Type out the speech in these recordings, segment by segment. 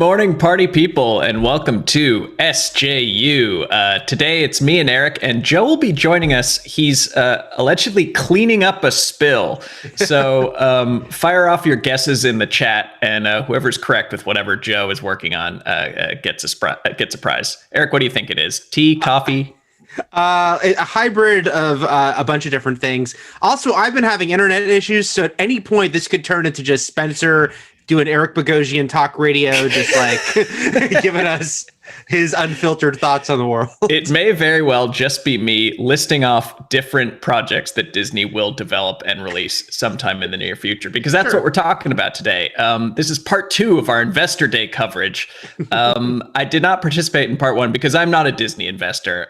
Morning, party people, and welcome to SJU. Today it's me and Eric, and Joe will be joining us. He's allegedly cleaning up a spill. So fire off your guesses in the chat, and whoever's correct with whatever Joe is working on gets a prize. Eric, what do you think it is? Tea, coffee? A hybrid of a bunch of different things. Also, I've been having internet issues, so at any point this could turn into just Spencer doing Eric Bogosian talk radio, just like giving us his unfiltered thoughts on the world. It may very well just be me listing off different projects that Disney will develop and release sometime in the near future, because that's what we're talking about today. This is part 2 of our Investor Day coverage. I did not participate in part 1 because I'm not a Disney investor.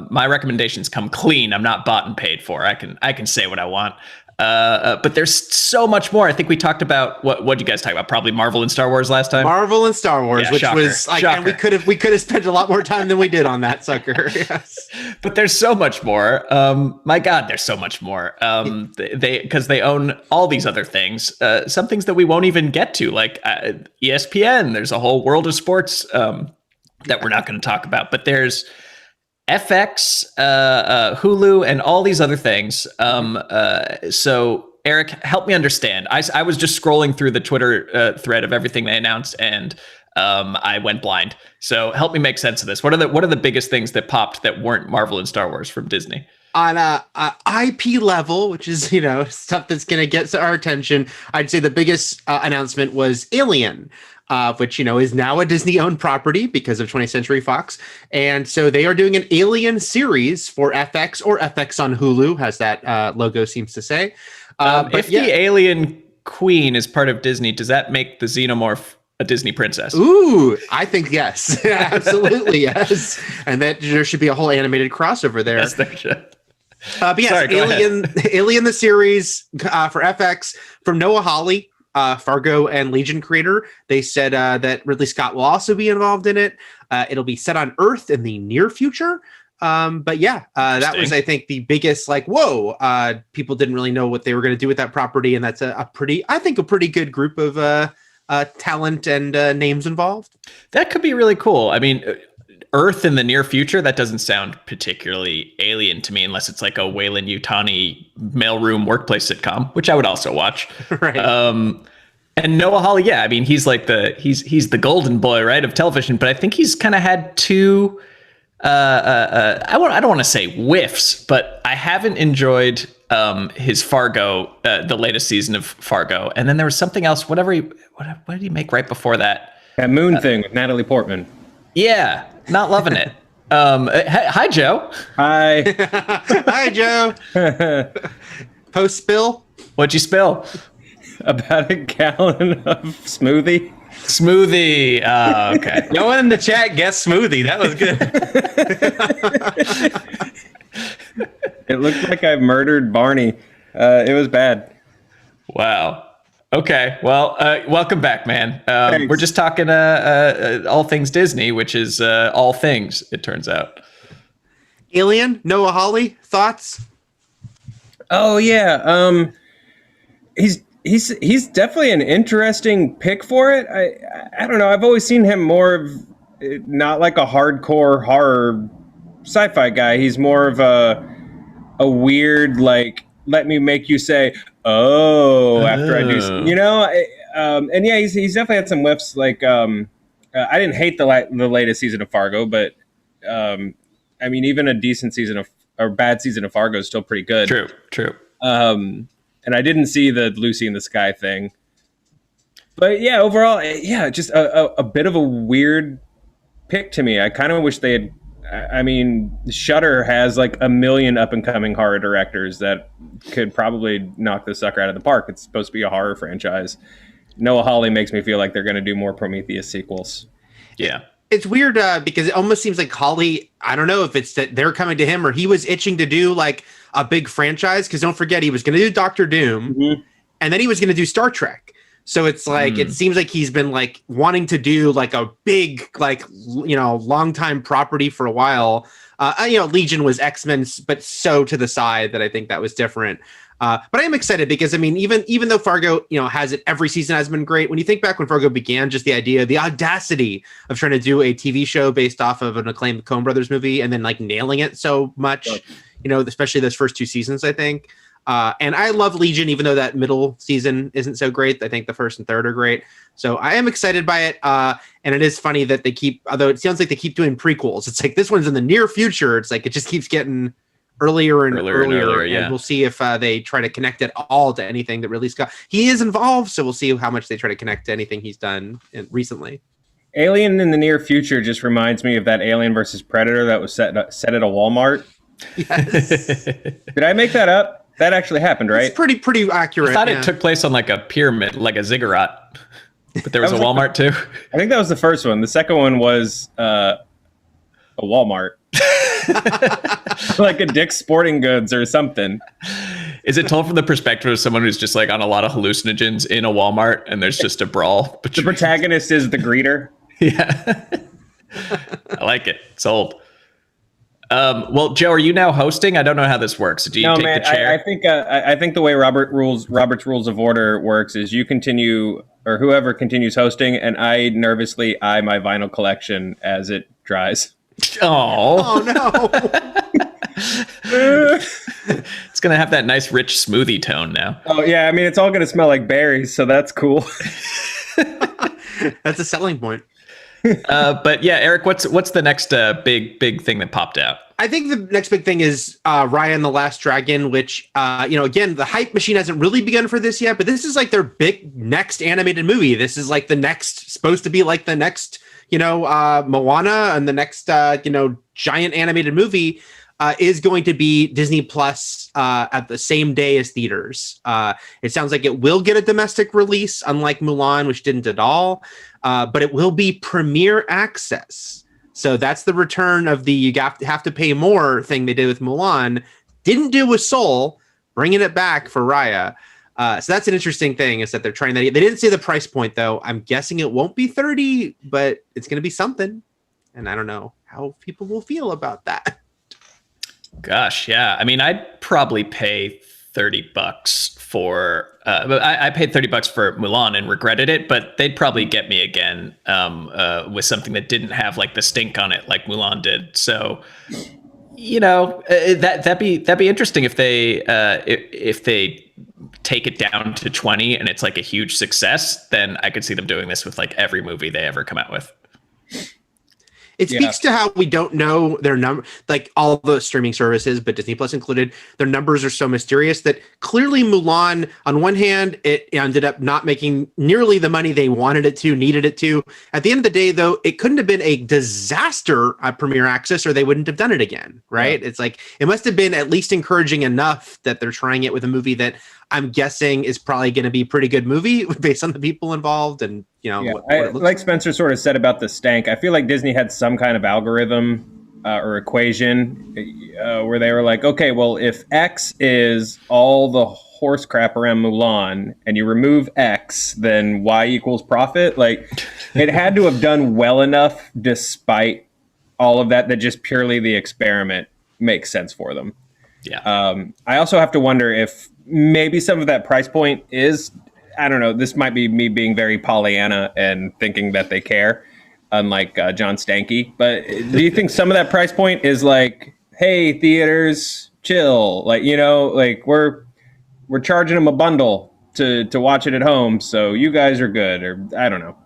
My recommendations come clean. I'm not bought and paid for. I can say what I want. But there's so much more. I think we talked about what did you guys talk about? Probably Marvel and Star Wars last time. Marvel and Star Wars, which shocker, was like, shocker. And we could have spent a lot more time than we did on that sucker. Yes. But there's so much more. My God, there's so much more. Because they own all these other things. Some things that we won't even get to, like ESPN. There's a whole world of sports that we're not going to talk about. But there's FX, Hulu, and all these other things. So Eric, help me understand. I was just scrolling through the Twitter thread of everything they announced, and I went blind. So help me make sense of this. What are the biggest things that popped that weren't Marvel and Star Wars from Disney? On a IP level, which is, stuff that's going to get our attention, I'd say the biggest announcement was Alien. Which, is now a Disney-owned property because of 20th Century Fox. And so they are doing an Alien series for FX or FX on Hulu, as that logo seems to say. If the Alien Queen is part of Disney, does that make the Xenomorph a Disney princess? Ooh, I think yes. Absolutely, yes. And that there should be a whole animated crossover there. Yes, there should. But yes, Sorry, Alien the series for FX from Noah Hawley. Fargo and Legion creator. They said that Ridley Scott will also be involved in it. It'll be set on Earth in the near future. But yeah, that was, I think, the biggest, whoa, people didn't really know what they were going to do with that property. And that's a pretty good group of talent and names involved. That could be really cool. I mean, Earth in the near future, that doesn't sound particularly alien to me, unless it's like a Wayland Yutani mailroom workplace sitcom, which I would also watch. Right. And Noah Hawley, yeah, I mean, he's like he's the golden boy, right, of television. But I think he's kind of had two. I don't want to say whiffs, but I haven't enjoyed his Fargo, the latest season of Fargo. And then there was something else. What did he make right before that? That Moon thing with Natalie Portman. Yeah. Not loving it. Hi, Joe. Hi. Hi, Joe. Post spill. What'd you spill? About a gallon of smoothie. Smoothie. Okay. No one in the chat guessed smoothie. That was good. It looked like I murdered Barney. It was bad. Wow. Okay, well, welcome back, man. We're just talking all things Disney, which is all things, it turns out. Alien, Noah Hawley, thoughts? Oh yeah, he's definitely an interesting pick for it. I don't know. I've always seen him more of not like a hardcore horror sci-fi guy. He's more of a weird, like, let me make you say, oh, after I do, and yeah, he's definitely had some whiffs. Like, I didn't hate the latest season of Fargo, but I mean, even a decent season or bad season of Fargo is still pretty good. True. And I didn't see the Lucy in the Sky thing, but yeah, overall, yeah, just a bit of a weird pick to me. I kind of wish they had. I mean, Shudder has like a million up-and-coming horror directors that could probably knock this sucker out of the park. It's supposed to be a horror franchise. Noah Hawley makes me feel like they're going to do more Prometheus sequels. Yeah. It's weird because it almost seems like Hawley, I don't know if it's that they're coming to him or he was itching to do like a big franchise, because don't forget, he was going to do Doctor Doom, and then he was going to do Star Trek. So it's like, it seems like he's been like wanting to do like a big, like, long time property for a while. Legion was X-Men, but so to the side that I think that was different. But I am excited because, I mean, even though Fargo, has it every season has been great. When you think back when Fargo began, just the idea, the audacity of trying to do a TV show based off of an acclaimed Coen Brothers movie and then like nailing it so much, especially those first 2 seasons, I think. And I love Legion, even though that middle season isn't so great. I think the first and third are great. So I am excited by it. And it is funny that although it sounds like they keep doing prequels, it's like this one's in the near future. It's like it just keeps getting earlier and earlier. And we'll see if they try to connect it all to anything that Ridley Scott. He is involved, so we'll see how much they try to connect to anything he's done recently. Alien in the near future just reminds me of that Alien versus Predator that was set at a Walmart. Yes. Did I make that up? That actually happened, right? It's pretty accurate. I thought it took place on like a pyramid, like a ziggurat. But there was a Walmart too. I think that was the first one. The second one was a Walmart. Like a Dick's Sporting Goods or something. Is it told from the perspective of someone who's just like on a lot of hallucinogens in a Walmart and there's just a brawl? The protagonist is the greeter. Yeah. I like it. Sold. Well, Joe, are you now hosting? I don't know how this works. Do you take the chair? I think the way Robert's Rules of Order works is you continue, or whoever continues hosting, and I nervously eye my vinyl collection as it dries. Oh no! It's gonna have that nice rich smoothie tone now. Oh yeah, I mean it's all gonna smell like berries, so that's cool. That's a selling point. But yeah, Eric, what's the next big thing that popped out? I think the next big thing is Raya and the Last Dragon, which, again, the hype machine hasn't really begun for this yet, but this is like their big next animated movie. This is like supposed to be like the next, Moana and the next, giant animated movie is going to be Disney Plus at the same day as theaters. It sounds like it will get a domestic release, unlike Mulan, which didn't at all. But it will be premiere access. So that's the return of the you have to pay more thing they did with Mulan. Didn't do with Soul, bringing it back for Raya. So that's an interesting thing is that they're trying that. They didn't say the price point, though. I'm guessing it won't be 30, but it's going to be something. And I don't know how people will feel about that. Gosh, yeah. I mean, I'd probably pay $30 for I paid $30 for Mulan and regretted it, but they'd probably get me again with something that didn't have like the stink on it like Mulan did. So that'd be interesting if they take it down to 20 and it's like a huge success. Then I could see them doing this with like every movie they ever come out with. It speaks to how we don't know their number, like all the streaming services, but Disney Plus included, their numbers are so mysterious that clearly Mulan, on one hand, it ended up not making nearly the money they wanted it to, needed it to. At the end of the day, though, it couldn't have been a disaster at premiere access or they wouldn't have done it again, right? Yeah. It's like, it must have been at least encouraging enough that they're trying it with a movie that I'm guessing is probably going to be a pretty good movie based on the people involved and, like Spencer sort of said about the stank, I feel like Disney had some kind of algorithm or equation where they were like, okay, well, if X is all the horse crap around Mulan and you remove X, then Y equals profit. Like it had to have done well enough despite all of that just purely the experiment makes sense for them. Yeah. I also have to wonder if maybe some of that price point is, I don't know, this might be me being very Pollyanna and thinking that they care, unlike John Stanky. But do you think some of that price point is like, hey, theaters, chill. Like, like we're charging them a bundle to watch it at home. So you guys are good, or I don't know.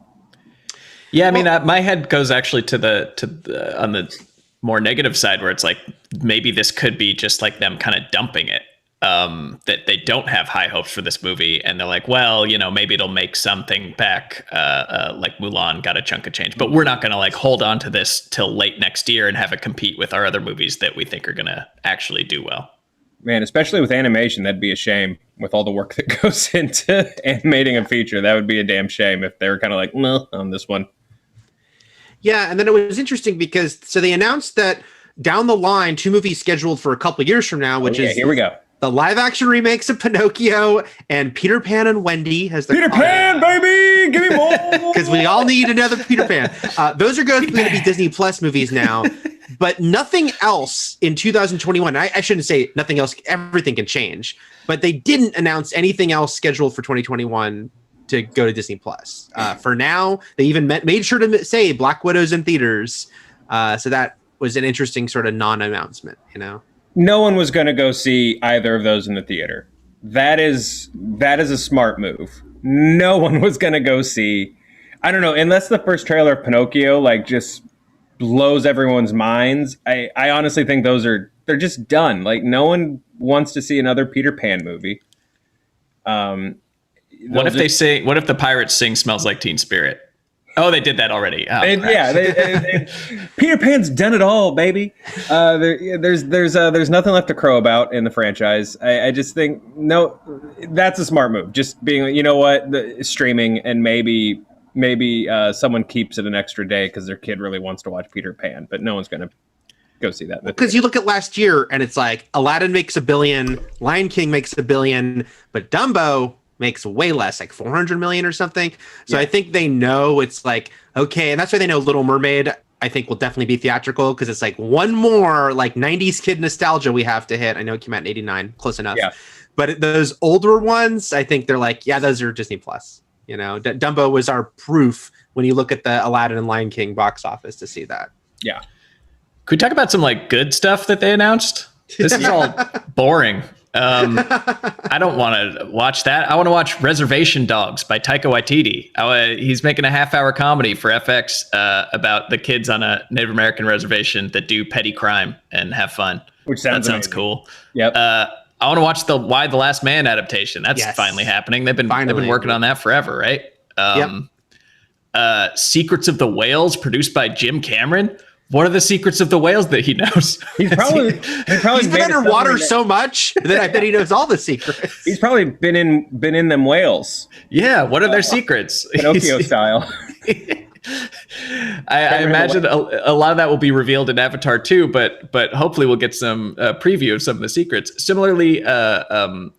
Yeah, I mean, my head goes actually to the on the more negative side where it's like maybe this could be just like them kind of dumping it. That they don't have high hopes for this movie and they're like, well, maybe it'll make something back like Mulan got a chunk of change, but we're not going to like hold on to this till late next year and have it compete with our other movies that we think are going to actually do well. Man, especially with animation, that'd be a shame with all the work that goes into animating a feature. That would be a damn shame if they were kind of like, no, on this one. Yeah, and then it was interesting because so they announced that down the line, 2 movies scheduled for a couple of years from now, which is here we go. The live action remakes of Pinocchio and Peter Pan and Wendy has Peter Pan, baby, give me more. Because we all need another Peter Pan. Those are going to be Disney Plus movies now. But nothing else in 2021. I shouldn't say nothing else. Everything can change. But they didn't announce anything else scheduled for 2021 to go to Disney Plus. For now, they even made sure to say Black Widow's in theaters. So that was an interesting sort of non-announcement, you know? No one was going to go see either of those in the theater. That is a smart move. No one was going to go see, I don't know, unless the first trailer of Pinocchio like just blows everyone's minds. I honestly think they're just done. Like no one wants to see another Peter Pan movie. What if the pirates sing Smells Like Teen Spirit? Oh, they did that already. Oh, Peter Pan's done it all, baby. There's nothing left to crow about in the franchise. I just think no, that's a smart move. Just being, you know what, streaming, and maybe someone keeps it an extra day because their kid really wants to watch Peter Pan, but no one's gonna go see that. Because you look at last year and it's like Aladdin makes $1 billion, Lion King makes $1 billion, but Dumbo makes way less, like 400 million or something. So yeah. I think they know it's like, okay. And that's why they know Little Mermaid, I think, will definitely be theatrical because it's like one more like 90s kid nostalgia we have to hit. I know it came out in 89, close enough. Yeah. But those older ones, I think they're like, yeah, those are Disney Plus. You know, Dumbo was our proof when you look at the Aladdin and Lion King box office to see that. Yeah. Could we talk about some like good stuff that they announced? This is all boring. I don't want to watch that. I want to watch Reservation Dogs by Taika Waititi. He's making a half-hour comedy for FX about the kids on a Native American reservation that do petty crime and have fun. Which sounds cool. Yep. I want to watch the Why the Last Man adaptation. That's finally happening. They've been working on that forever, right? Secrets of the Whales, produced by Jim Cameron. What are the secrets of the whales that he knows? He's been underwater so much that I bet he knows all the secrets. He's probably been in them whales. Yeah, what are their secrets? Pinocchio style. I imagine a lot of that will be revealed in Avatar 2, but hopefully we'll get some preview of some of the secrets. Similarly,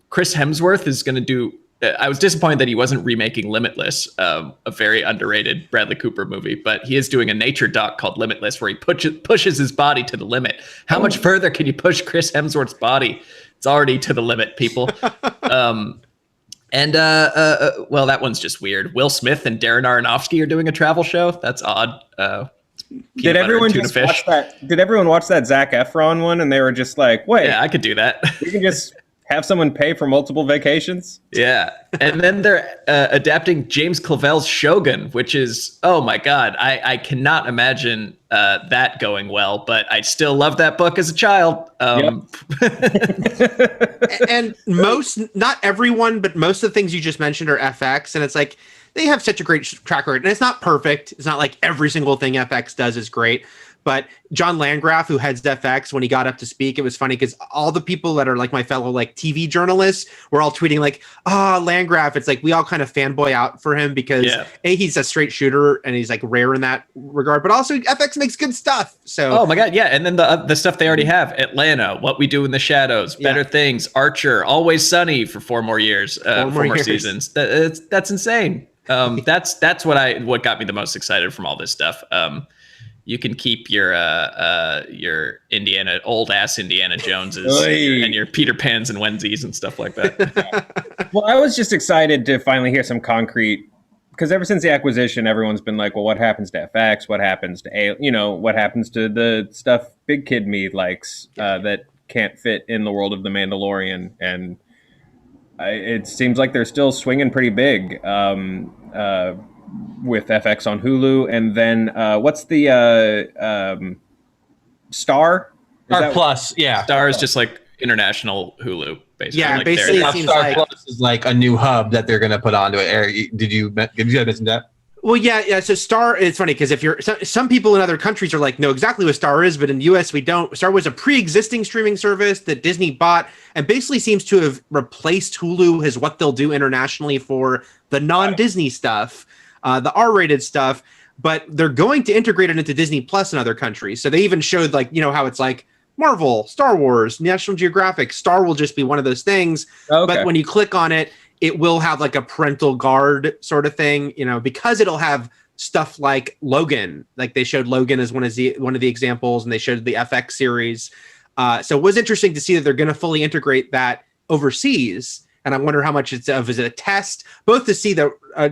Chris Hemsworth is going to do. I was disappointed that he wasn't remaking Limitless, a very underrated Bradley Cooper movie, but he is doing a nature doc called Limitless where he pushes his body to the limit. How much further can you push Chris Hemsworth's body? It's already to the limit, people. Well, that one's just weird. Will Smith and Darren Aronofsky are doing a travel show. That's odd. Did everyone watch that? Did everyone watch that Zac Efron one? And they were just like, "Wait, yeah, I could do that. You can just have someone pay for multiple vacations." Yeah, and then they're adapting James Clavell's Shogun, which is, oh my god, I cannot imagine that going well. But I still love that book as a child. And not everyone, but most of the things you just mentioned are FX, and it's like they have such a great track record, and it's not perfect. It's not like every single thing FX does is great. But John Landgraf, who heads FX, when he got up to speak, it was funny because all the people that are like my fellow like TV journalists were all tweeting like, Landgraf. It's like we all kind of fanboy out for him because A, he's a straight shooter and he's like rare in that regard, but also FX makes good stuff. So oh my god, yeah. And then the stuff they already have: Atlanta, What We Do in the Shadows, Better Things, Archer, Always Sunny for 4 more years, 4 more seasons. That's insane. That's what got me the most excited from all this stuff. You can keep your old ass Indiana Joneses and your Peter Pans and Wednesdays and stuff like that. Well, I was just excited to finally hear some concrete, because ever since the acquisition, everyone's been like, well, what happens to FX? What happens to what happens to the stuff Big Kid Me likes that can't fit in the world of The Mandalorian? And it seems like they're still swinging pretty big. With FX on Hulu, and then what's the Star? Star Plus, yeah. Star is just like international Hulu, basically. Yeah, like basically it seems Star like Plus is like a new hub that they're going to put onto it. Eric, did you guys mention that? Well, yeah. So Star, it's funny because if you're some people in other countries are like know exactly what Star is, but in the US we don't. Star was a pre-existing streaming service that Disney bought and basically seems to have replaced Hulu as what they'll do internationally for the non-Disney stuff. The R-rated stuff, but they're going to integrate it into Disney Plus in other countries. So they even showed like, how it's like Marvel, Star Wars, National Geographic. Star will just be one of those things. Okay. But when you click on it, it will have like a parental guard sort of thing, because it'll have stuff like Logan. Like they showed Logan as one of the examples, and they showed the FX series. So it was interesting to see that they're going to fully integrate that overseas. And I wonder how much is it a test, both to see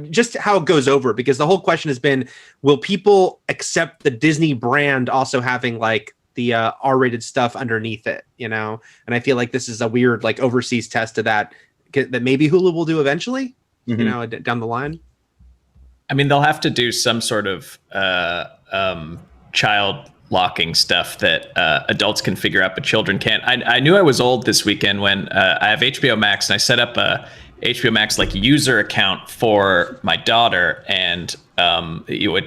just how it goes over, because the whole question has been, will people accept the Disney brand also having like the R-rated stuff underneath it, And I feel like this is a weird like overseas test of that maybe Hulu will do eventually, down the line. I mean, they'll have to do some sort of child locking stuff that adults can figure out, but children can't. I knew I was old this weekend when I have HBO Max, and I set up a HBO Max like user account for my daughter, and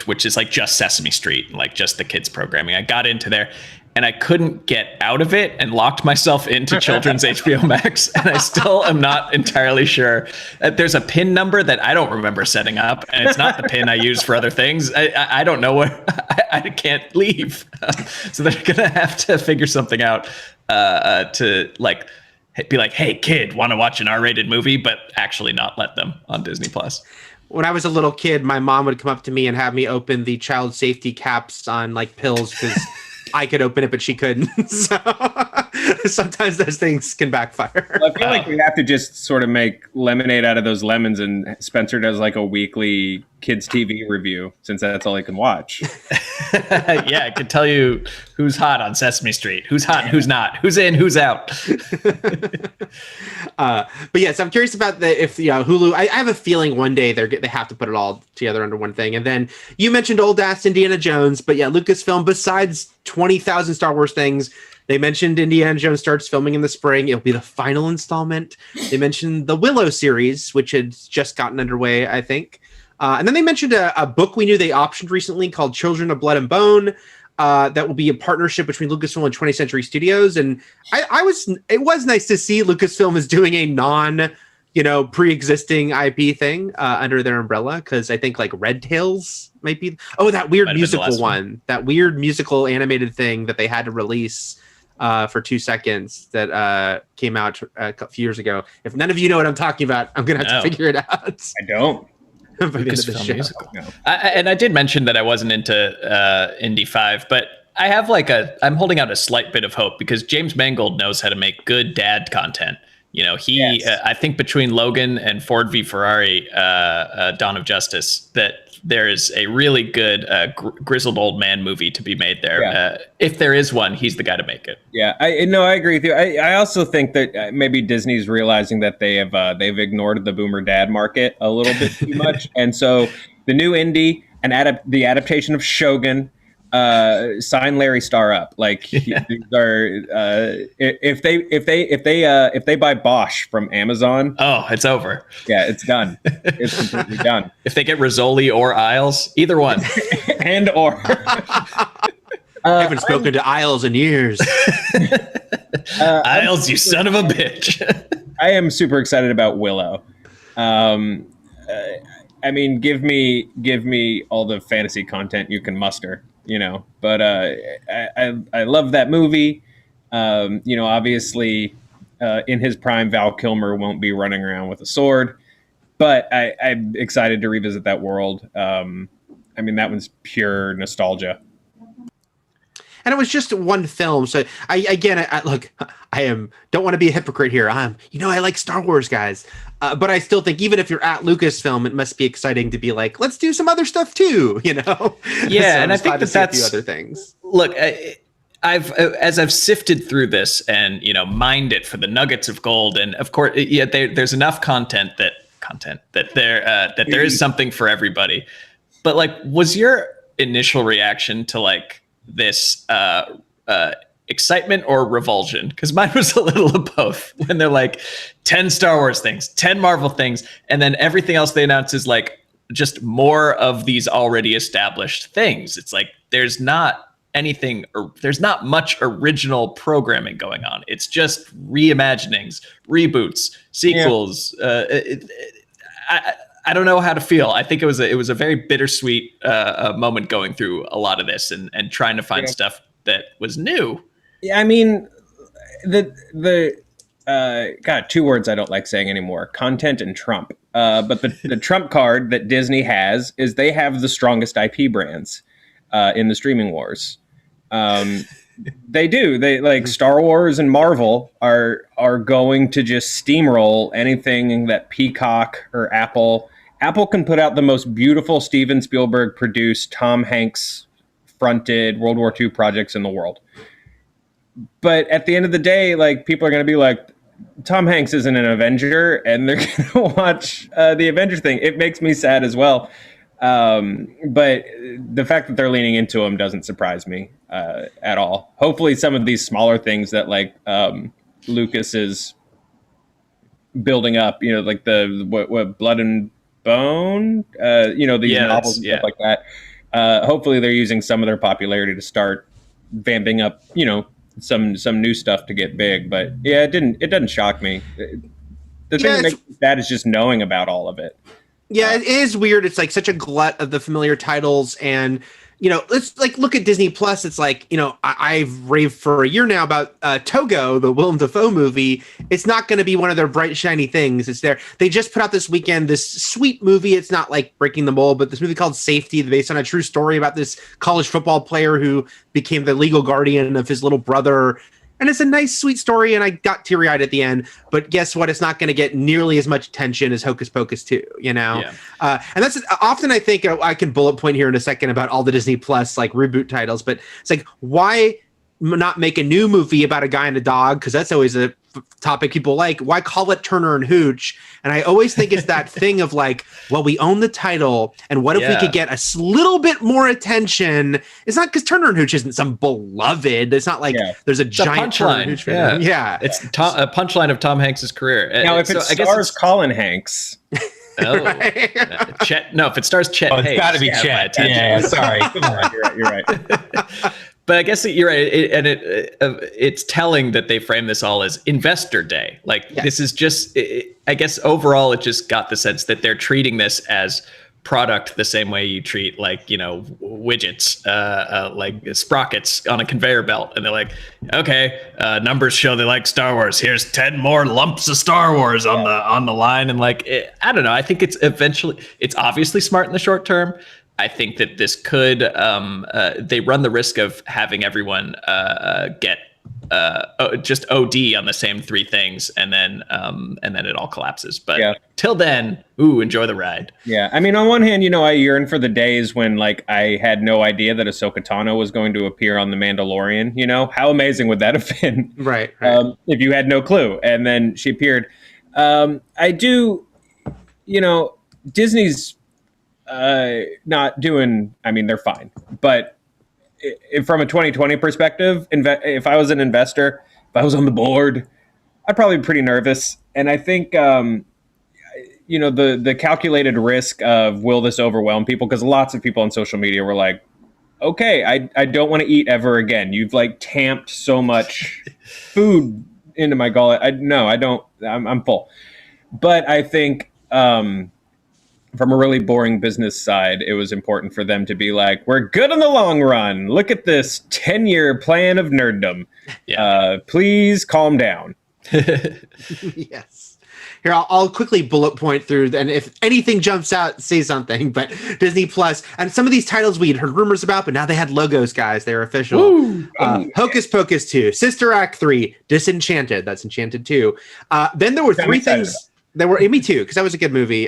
which is like just Sesame Street and like just the kids programming. I got into there and I couldn't get out of it and locked myself into children's HBO Max. And I still am not entirely sure. There's a PIN number that I don't remember setting up, and it's not the PIN I use for other things. I don't know what, I can't leave. So they're going to have to figure something out to like, be like, hey, kid, want to watch an R-rated movie, but actually not let them on Disney Plus. When I was a little kid, my mom would come up to me and have me open the child safety caps on like pills because I could open it, but she couldn't. So sometimes those things can backfire. Well, I feel like we have to just sort of make lemonade out of those lemons, and Spencer does like a weekly kids TV review, since that's all he can watch. Yeah, I could tell you who's hot on Sesame Street, who's hot and who's not, who's in, who's out. But yes, I'm curious about if Hulu. I have a feeling one day they have to put it all together under one thing. And then you mentioned old ass Indiana Jones, but yeah, Lucasfilm, besides 20,000 Star Wars things, they mentioned Indiana Jones starts filming in the spring. It'll be the final installment. They mentioned the Willow series, which had just gotten underway, I think. And then they mentioned a book we knew they optioned recently called Children of Blood and Bone. That will be a partnership between Lucasfilm and 20th Century Studios. And it was nice to see Lucasfilm is doing a pre-existing IP thing under their umbrella, because I think like Red Tails might be that weird musical one, that weird musical animated thing that they had to release for 2 seconds that came out a few years ago. If none of you know what I'm talking about, I'm gonna have to figure it out. I don't. Lucasfilm musical. No. And I did mention that I wasn't into Indy 5, but I have I'm holding out a slight bit of hope, because James Mangold knows how to make good dad content. I think between Logan and Ford v Ferrari, Dawn of Justice, that there is a really good grizzled old man movie to be made there. Yeah. If there is one, he's the guy to make it. Yeah, I agree with you. I also think that maybe Disney's realizing that they've ignored the boomer dad market a little bit too much, and so the new Indy and the adaptation of Shogun. Sign Larry Starr up. Like these are if they buy Bosch from Amazon, it's over. Yeah, it's done. It's completely done. If they get Rizzoli or Isles, either one. and or I haven't spoken to Isles in years. Isles, you son of a bitch. I am super excited about Willow. I mean, give me all the fantasy content you can muster. But I love that movie. Obviously, in his prime, Val Kilmer won't be running around with a sword, but I'm excited to revisit that world. I mean, that one's pure nostalgia. And it was just one film, so I don't want to be a hypocrite here. I like Star Wars, guys, but I still think even if you're at Lucasfilm, it must be exciting to be like, let's do some other stuff too, Yeah, so and I think that's a few other things. Look, as I've sifted through this and mined it for the nuggets of gold, and of course, there's enough content that there is something for everybody. But like, was your initial reaction to like this excitement or revulsion? Because mine was a little of both. When they're like 10 Star Wars things, 10 Marvel things, and then everything else they announce is like just more of these already established things. It's like there's not much original programming going on. It's just reimaginings, reboots, sequels. Yeah. I don't know how to feel. I think it was a very bittersweet moment going through a lot of this and trying to find stuff that was new. Yeah, I mean, the 2 words I don't like saying anymore: content and Trump. But the trump card that Disney has is they have the strongest IP brands in the streaming wars. They do. They like Star Wars and Marvel are going to just steamroll anything that Peacock or Apple can put out the most beautiful Steven Spielberg produced, Tom Hanks fronted World War II projects in the world. But at the end of the day, like people are going to be like, Tom Hanks isn't an Avenger, and they're going to watch the Avenger thing. It makes me sad as well. But the fact that they're leaning into him doesn't surprise me at all. Hopefully some of these smaller things that like Lucas is building up, you know, like the what Blood and Bone, you know, these novels and stuff like that. Hopefully they're using some of their popularity to start vamping up, you know, some new stuff to get big. But yeah, it doesn't shock me. The thing that makes me sad is just knowing about all of it. Yeah, it is weird. It's like such a glut of the familiar titles, and you know, let's like look at Disney Plus. It's like, you know, I've raved for a year now about Togo, the Willem Dafoe movie. It's not going to be one of their bright shiny things. It's there. They just put out this weekend this sweet movie. It's not like breaking the mold, but this movie called Safety, based on a true story about this college football player who became the legal guardian of his little brother. And it's a nice, sweet story, and I got teary-eyed at the end. But guess what? It's not going to get nearly as much attention as Hocus Pocus 2, you know? Yeah. And that's often, I think, I can bullet point here in a second about all the Disney Plus, like, reboot titles. But it's like, why not make a new movie about a guy and a dog? Because that's always a topic people like. Why call it Turner and Hooch? And I always think it's that thing of like, well, we own the title, and what if we could get a little bit more attention? It's not because Turner and Hooch isn't some beloved. It's not like there's a giant Turner and Hooch fan. It's a punchline of Tom Hanks's career. Now, if it stars Colin Hanks. Oh, Chet. No, if it stars Chet, it's got to be Chet. Yeah, sorry. Come on, you're right. But I guess you're right, it's telling that they frame this all as Investor Day. Like this is just, I guess overall, it just got the sense that they're treating this as product the same way you treat, like, you know, widgets, like sprockets on a conveyor belt, and they're like, okay, numbers show they like Star Wars. Here's 10 more lumps of Star Wars on the line, and like, I don't know. I think it's obviously smart in the short term. I think that this could, they run the risk of having everyone get just OD on the same three things, and then it all collapses. But till then, enjoy the ride. Yeah, I mean, on one hand, you know, I yearn for the days when like I had no idea that Ahsoka Tano was going to appear on The Mandalorian. You know, how amazing would that have been? Right. If you had no clue, and then she appeared. I do, you know, Disney's not doing, I mean, they're fine, but from a 2020 perspective, if I was an investor, if I was on the board, I'd probably be pretty nervous. And I think, you know, the calculated risk of, will this overwhelm people? Because lots of people on social media were like, okay, I don't want to eat ever again. You've like tamped so much food into my gullet. I don't, I'm full. But I think, from a really boring business side, it was important for them to be like, we're good in the long run. Look at this 10-year plan of nerddom. Please calm down. Yes. Here, I'll quickly bullet point through, and if anything jumps out, say something. But Disney Plus, and some of these titles we'd heard rumors about, but now they had logos, guys. They're official. Hocus Pocus 2, Sister Act 3, Disenchanted. That's Enchanted 2. Then there were three things. There were, me too, because that was a good movie.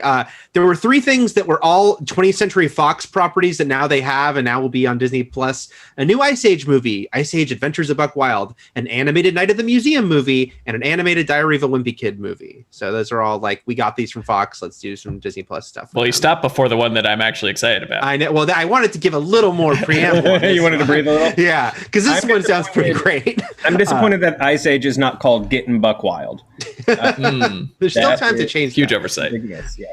There were three things that were all 20th Century Fox properties that now they have and now will be on Disney Plus. A new Ice Age movie, Ice Age Adventures of Buck Wild, an animated Night at the Museum movie, and an animated Diary of a Wimpy Kid movie. So those are all like, we got these from Fox. Let's do some Disney Plus stuff. Well, you stopped before the one that I'm actually excited about. I know. Well, I wanted to give a little more preamble. You wanted to breathe a little? Yeah, because this one sounds pretty great. I'm disappointed that Ice Age is not called Getting Buck Wild. There's still time to change. Huge oversight.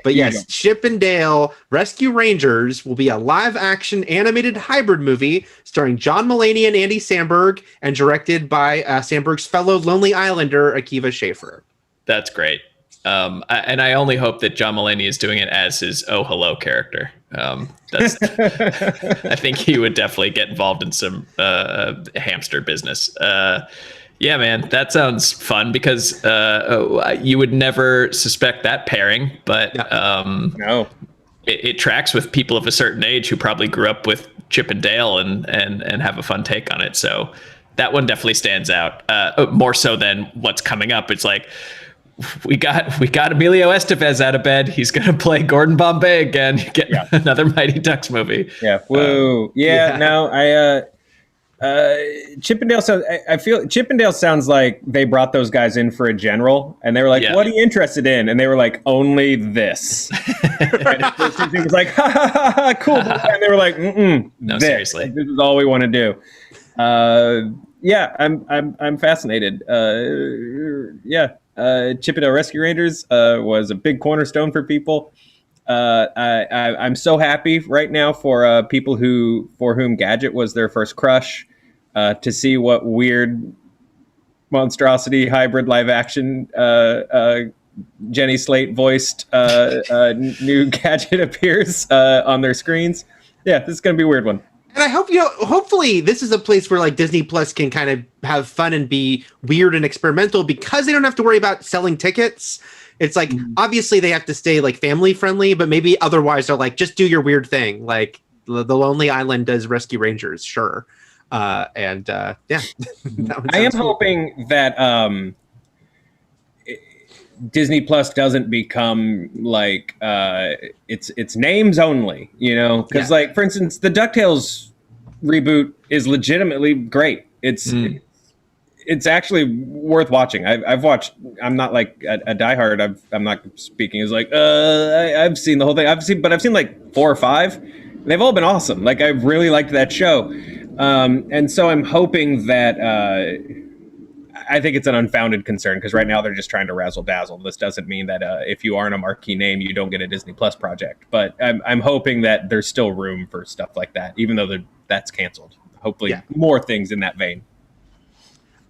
But yes, Chip and Dale Rescue Rangers will be a live-action animated hybrid movie starring John Mulaney and Andy Samberg, and directed by Samberg's fellow Lonely Islander Akiva Schaffer. That's great. And I only hope that John Mulaney is doing it as his Oh Hello character. That's I think he would definitely get involved in some hamster business. Yeah, man, that sounds fun because you would never suspect that pairing, but No. it tracks with people of a certain age who probably grew up with Chip and Dale and have a fun take on it. So that one definitely stands out more so than what's coming up. It's like we got Emilio Estevez out of bed. He's gonna play Gordon Bombay again. Get another Mighty Ducks movie. Yeah. Whoa. No. Chippendale sounds. I feel Chippendale sounds like they brought those guys in for a general, and they were like, "What are you interested in?" And they were like, "Only this." And it was like, "Ha ha ha ha, cool." And they were like, "No, this. seriously, this is all we want to do." I'm fascinated. Chippendale Rescue Rangers was a big cornerstone for people. I'm so happy right now for people for whom Gadget was their first crush, to see what weird monstrosity hybrid live action Jenny Slate voiced new Gadget appears on their screens. Yeah, this is gonna be a weird one. And I hope, hopefully this is a place where like Disney Plus can kind of have fun and be weird and experimental because they don't have to worry about selling tickets. It's like, obviously they have to stay like family friendly, but maybe otherwise they're like, just do your weird thing. Like the Lonely Island does Rescue Rangers. Sure. I am hoping that Disney Plus doesn't become like it's names only, because like, for instance, the DuckTales reboot is legitimately great. It's actually worth watching. I've watched. I'm not like a diehard. I'm not speaking as like I've seen the whole thing. I've seen like 4 or 5. They've all been awesome. Like I really liked that show, and so I'm hoping that. I think it's an unfounded concern because right now they're just trying to razzle dazzle. This doesn't mean that if you aren't a marquee name, you don't get a Disney Plus project. But I'm hoping that there's still room for stuff like that, even though that's canceled. Hopefully, more things in that vein.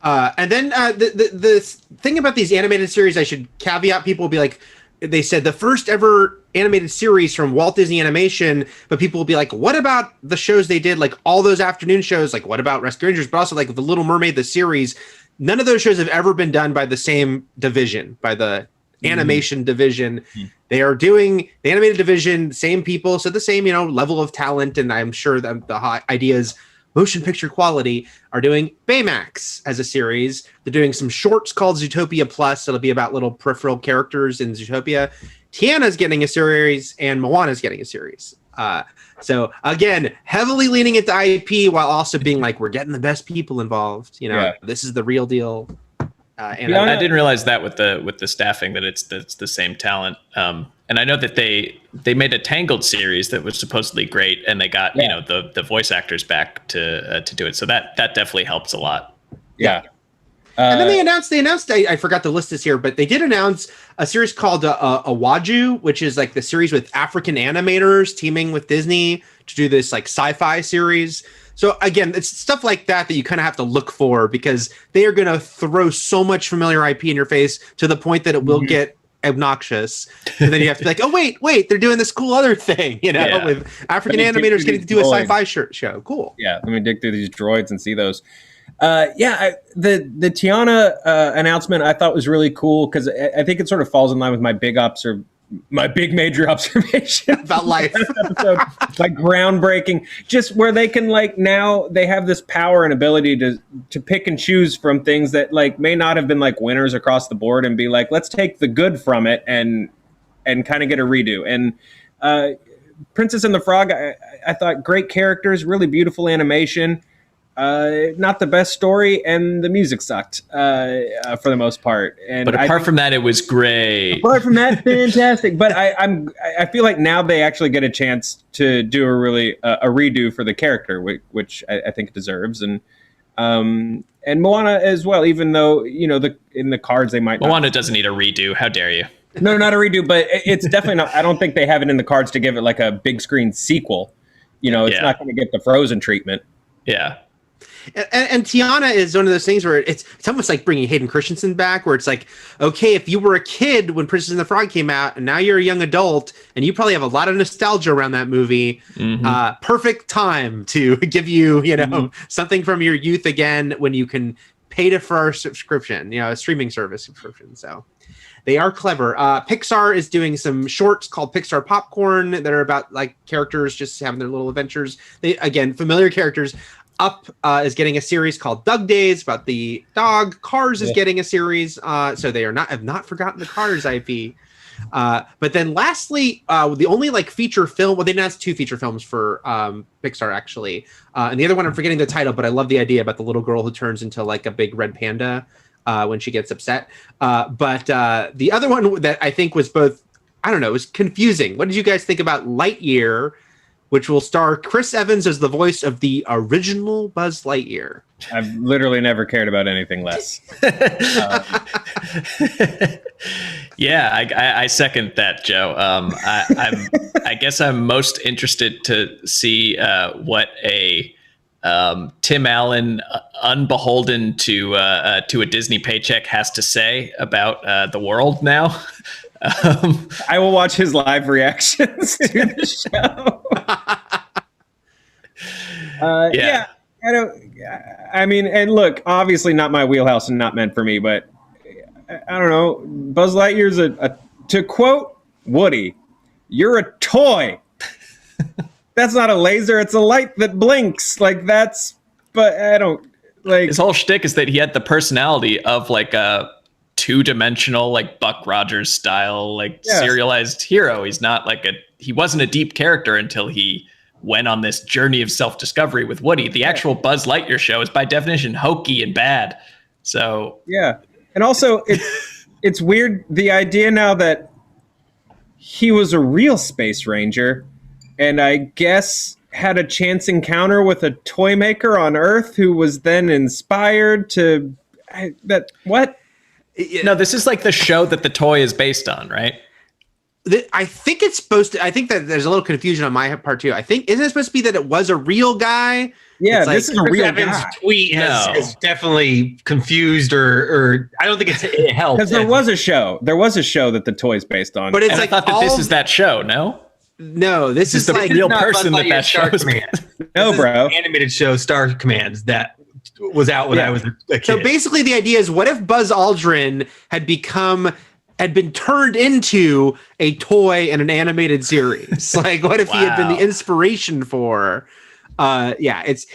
And then the thing about these animated series, I should caveat people will be like, they said the first ever animated series from Walt Disney Animation, but people will be like, what about the shows they did? Like all those afternoon shows, like what about Rescue Rangers? But also like The Little Mermaid, the series, none of those shows have ever been done by the same division, by the animation division. They are doing the animated division, same people. So the same, level of talent. And I'm sure that the hot ideas, motion picture quality, are doing Baymax as a series. They're doing some shorts called Zootopia Plus. It'll be about little peripheral characters in Zootopia. Tiana's getting a series and Moana's getting a series. So again, heavily leaning into IP while also being like, we're getting the best people involved. This is the real deal. And I didn't realize that with the staffing that it's the same talent. And I know that they made a Tangled series that was supposedly great, and they got the voice actors back to do it. So that definitely helps a lot. Yeah. And then they announced, I forgot to list this here, but they did announce a series called Awaju, which is like the series with African animators teaming with Disney to do this like sci-fi series. So again, it's stuff like that you kind of have to look for because they are going to throw so much familiar IP in your face to the point that it will get obnoxious. And then you have to be like, oh, wait, they're doing this cool other thing, with African animators getting to do a sci-fi show. Cool. Yeah, let me dig through these droids and see those. The Tiana announcement I thought was really cool because I think it sort of falls in line with my big major observation about life. Episode, like groundbreaking, just where they can now they have this power and ability to pick and choose from things that may not have been winners across the board and be like, let's take the good from it and kind of get a redo. And Princess and the Frog, I thought great characters, really beautiful animation. Not the best story, and the music sucked for the most part. But apart from that, it was great. Apart from that, fantastic. But I feel like now they actually get a chance to do a redo for the character, which I think it deserves, and Moana as well. Even though in the cards they might. Moana doesn't need a redo. How dare you? No, not a redo, but it's definitely not. I don't think they have it in the cards to give it like a big screen sequel. It's not going to get the Frozen treatment. Yeah. And Tiana is one of those things where it's almost like bringing Hayden Christensen back, where it's like, okay, if you were a kid when Princess and the Frog came out, and now you're a young adult, and you probably have a lot of nostalgia around that movie, perfect time to give you, something from your youth again when you can pay for our subscription, a streaming service subscription. So they are clever. Pixar is doing some shorts called Pixar Popcorn that are about like characters just having their little adventures. They, again, familiar characters. Up is getting a series called Doug Days about the dog. Cars is getting a series. So they have not forgotten the Cars IP. But then lastly, the only like feature film, well, they announced 2 feature films for Pixar actually. And the other one, I'm forgetting the title, but I love the idea about the little girl who turns into like a big red panda when she gets upset. But the other one that I think was both, I don't know, was confusing. What did you guys think about Lightyear, which will star Chris Evans as the voice of the original Buzz Lightyear? I've literally never cared about anything less. Yeah, I second that, Joe. I guess I'm most interested to see what a Tim Allen, unbeholden to a Disney paycheck, has to say about the world now. I will watch his live reactions to the show. Yeah, I mean, and look, obviously not my wheelhouse and not meant for me, but I don't know. Buzz Lightyear's to quote Woody, "You're a toy." That's not a laser; it's a light that blinks. Like that's, but I don't like. His whole shtick is that he had the personality of like a 2-dimensional, like Buck Rogers style, like serialized hero. He's not like he wasn't a deep character until he went on this journey of self-discovery with Woody. The actual Buzz Lightyear show is by definition hokey and bad. So yeah. And also it's weird, the idea now that he was a real space ranger and I guess had a chance encounter with a toy maker on Earth who was then inspired to what? No, this is like the show that the toy is based on, right? I think it's supposed to. I think that there's a little confusion on my part too. I think isn't it supposed to be that it was a real guy? Yeah, it's this is a real Evans' guy. tweet has definitely confused, or I don't think it helped. Because there was a show. There was a show that the toy's based on. But it's and like I thought that this is that show. No, this is the like real not person Buzz that Lightyear Star show is. Command. No, This is bro. an animated show, Star Commands, that was out when I was a kid. So basically, the idea is, what if Buzz Aldrin had been turned into a toy in an animated series? Like, what if he had been the inspiration for? It's.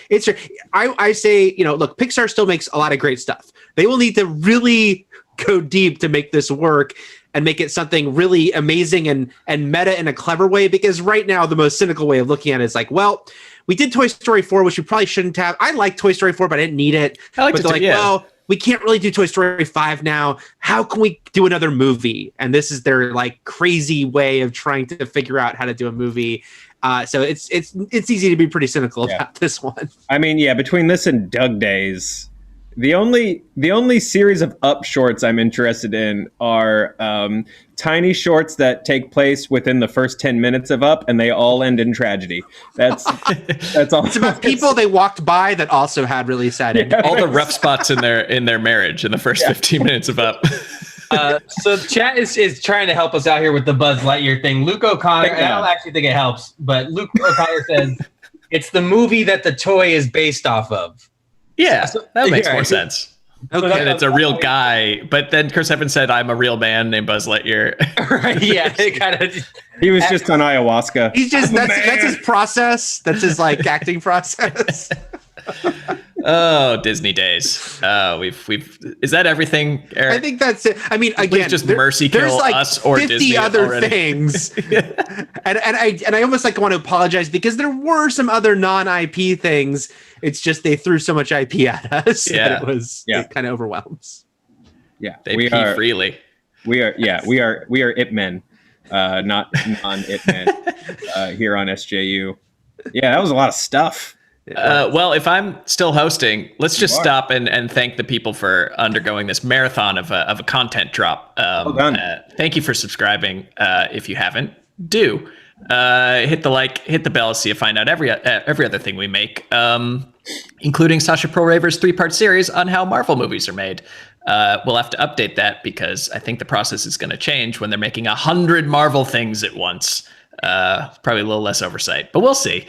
I say, look, Pixar still makes a lot of great stuff. They will need to really go deep to make this work and make it something really amazing and meta in a clever way. Because right now, the most cynical way of looking at it is like, well, we did Toy Story 4, which we probably shouldn't have. I like Toy Story 4, but I didn't need it. I liked it too, well, we can't really do Toy Story 5 now. How can we do another movie? And this is their like crazy way of trying to figure out how to do a movie. So it's easy to be pretty cynical about this one. I mean, yeah, between this and Doug Days, the only series of Up shorts I'm interested in are tiny shorts that take place within the first 10 minutes of Up, and they all end in tragedy. That's all. It's about people they walked by that also had really sad endings. All the rough spots in their marriage in the first 15 minutes of Up. So chat is trying to help us out here with the Buzz Lightyear thing. Luke O'Connor, I don't actually think it helps, but Luke O'Connor says it's the movie that the toy is based off of. Yeah, that makes more sense. Okay. And it's a real guy, but then Chris Evans said, "I'm a real man named Buzz Lightyear." Right? Yeah, it kind of. He was just on ayahuasca. He's just that's his process. That's his like acting process. Oh, Disney days. We've is that everything, Eric? I think that's it. I mean, again, just mercy kill there's like us or 50 Disney other already. things, and I almost like want to apologize because there were some other non-IP things. It's just they threw so much IP at us that it kind of overwhelms. Yeah, They pee freely. We are it men, not non-it men here on SJU. Yeah, that was a lot of stuff. Well, if I'm still hosting, let's just stop and thank the people for undergoing this marathon of a content drop. Well done. Thank you for subscribing. If you haven't, do hit the like, hit the bell, so you find out every other thing we make, including Sasha Pro-Raver's 3-part series on how Marvel movies are made. We'll have to update that because I think the process is going to change when they're making 100 Marvel things at once. Probably a little less oversight, but we'll see.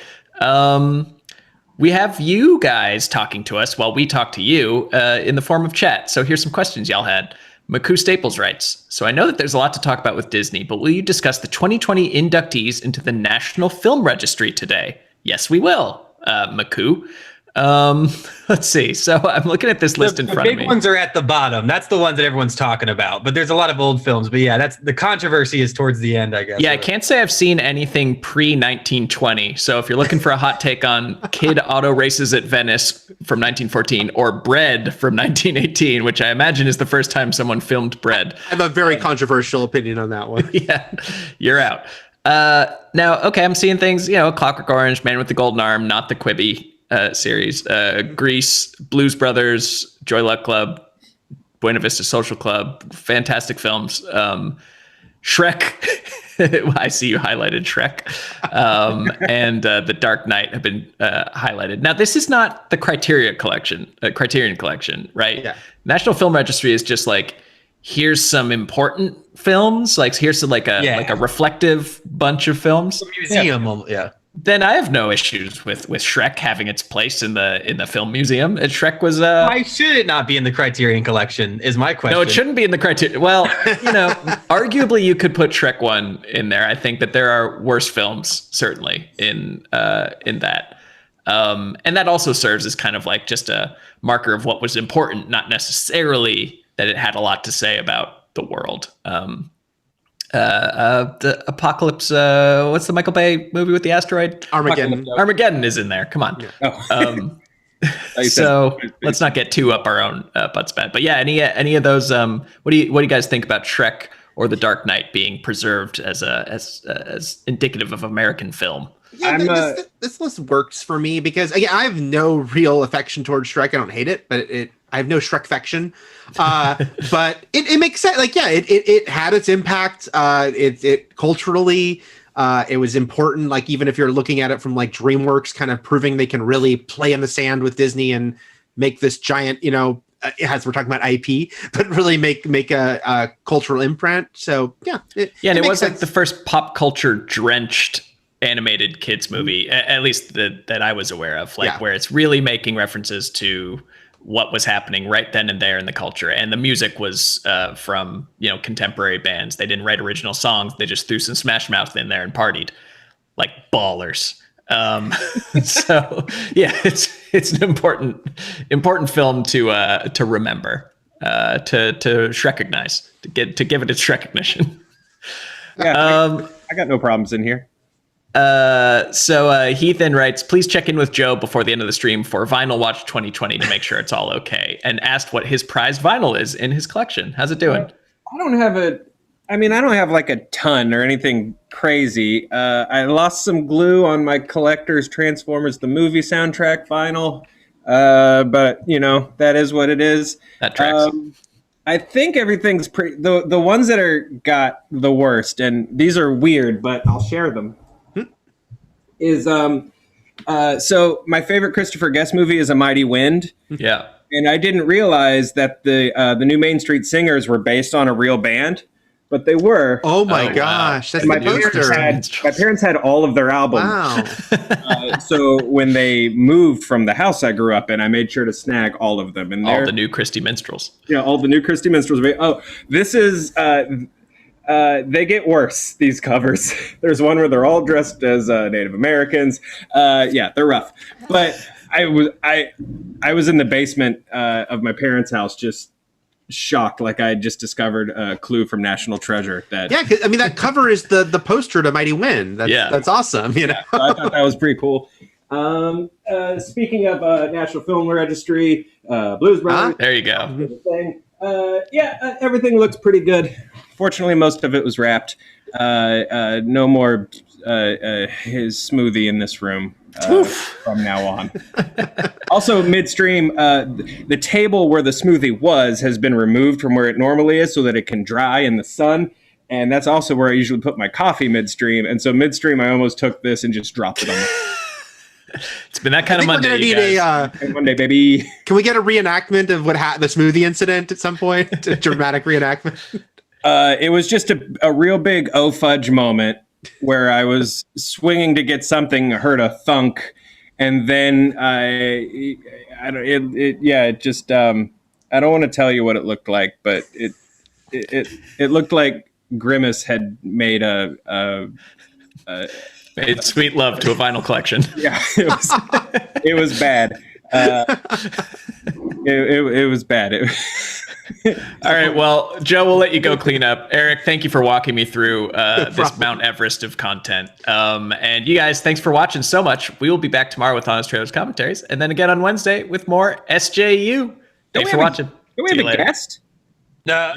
we have you guys talking to us while we talk to you in the form of chat. So here's some questions y'all had. Maku Staples writes, so I know that there's a lot to talk about with Disney, but will you discuss the 2020 inductees into the National Film Registry today? Yes, we will, Maku. Let's see. So I'm looking at this list in front of me. The big ones are at the bottom. That's the ones that everyone's talking about. But there's a lot of old films. But yeah, that's the controversy is towards the end, I guess. Yeah, I can't say I've seen anything pre-1920. So if you're looking for a hot take on Kid Auto Races at Venice from 1914 or Bread from 1918, which I imagine is the first time someone filmed Bread. I have a very controversial opinion on that one. Yeah, you're out. Now, okay, I'm seeing things, Clockwork Orange, Man with the Golden Arm, not the Quibi series, Grease, Blues Brothers, Joy Luck Club, Buena Vista Social Club, fantastic films. Shrek, I see you highlighted Shrek, and The Dark Knight have been highlighted. Now, this is not the Criterion Collection, right? Yeah. National Film Registry is just like, here's some important films, like here's like a reflective bunch of films. Museum, yeah. Then I have no issues with Shrek having its place in the film museum. And Shrek was why should it not be in the Criterion Collection is my question. No, it shouldn't be in the Criterion. Well, arguably you could put Shrek 1 in there. I think that there are worse films certainly in that. And that also serves as kind of like just a marker of what was important, not necessarily that it had a lot to say about the world. The Apocalypse, what's the Michael Bay movie with the asteroid? Armageddon. Armageddon is in there. Come on. Yeah. So let's not get too up our own butts bad. But yeah, any of those, what do you guys think about Shrek or The Dark Knight being preserved as indicative of American film? Yeah, this list works for me because again, I have no real affection towards Shrek. I don't hate it, but I have no Shrek-fection. But it makes sense. Like, yeah, it had its impact. It culturally, it was important. Like, even if you're looking at it from like DreamWorks, kind of proving they can really play in the sand with Disney and make this giant, as we're talking about IP, but really make a cultural imprint. So yeah, and it was sense. Like the first pop culture drenched animated kids movie, at least that I was aware of, where it's really making references to what was happening right then and there in the culture. And the music was from, contemporary bands. They didn't write original songs. They just threw some Smash Mouth in there and partied like ballers. So yeah, it's an important film to remember, to Shrekignize, to give it its Shrekignition. Yeah, I got no problems in here. So Heath then writes, please check in with Joe before the end of the stream for Vinyl Watch 2020 to make sure it's all okay, and asked what his prized vinyl is in his collection. How's it doing? I don't have like a ton or anything crazy. I lost some glue on my collector's Transformers the movie soundtrack vinyl. But that is what it is. That tracks. I think everything's pretty, the ones that got the worst, and these are weird, but I'll share them. Is so my favorite Christopher Guest movie is A Mighty Wind. Yeah. And I didn't realize that the new Main Street Singers were based on a real band, but they were. Oh my gosh, wow. That's my parents had all of their albums. Wow. So when they moved from the house I grew up in, I made sure to snag all of them. And all the new Christy Minstrels. Yeah, all the new Christy Minstrels. Oh, this is they get worse, these covers. There's one where they're all dressed as Native Americans. Yeah, they're rough. But I was in the basement of my parents' house, just shocked, like I had just discovered a clue from National Treasure. That that cover is the poster to Mighty Wind. That's awesome. So I thought that was pretty cool. Speaking of National Film Registry, Blues Brothers. There you go. Everything looks pretty good. Fortunately, most of it was wrapped. No more his smoothie in this room from now on. Also, midstream, the table where the smoothie has been removed from where it normally is so that it can dry in the sun. And that's also where I usually put my coffee midstream. And so midstream, I almost took this and just dropped it on It's been that kind of Monday, you guys. Monday, baby. Can we get a reenactment of what the smoothie incident at some point? A dramatic reenactment? It was just a real big fudge moment where I was swinging to get something, heard a thunk, and then I don't it just I don't want to tell you what it looked like, but it looked like Grimace had made made sweet love to a vinyl collection. Yeah, it was bad. It was bad. All right, well, Joe, we'll let you go clean up. Eric, thank you for walking me through this Mount Everest of content. And you guys, thanks for watching so much. We will be back tomorrow with Honest Trailers commentaries, and then again on Wednesday with more SJU. Thanks for watching. Do we have a guest? No.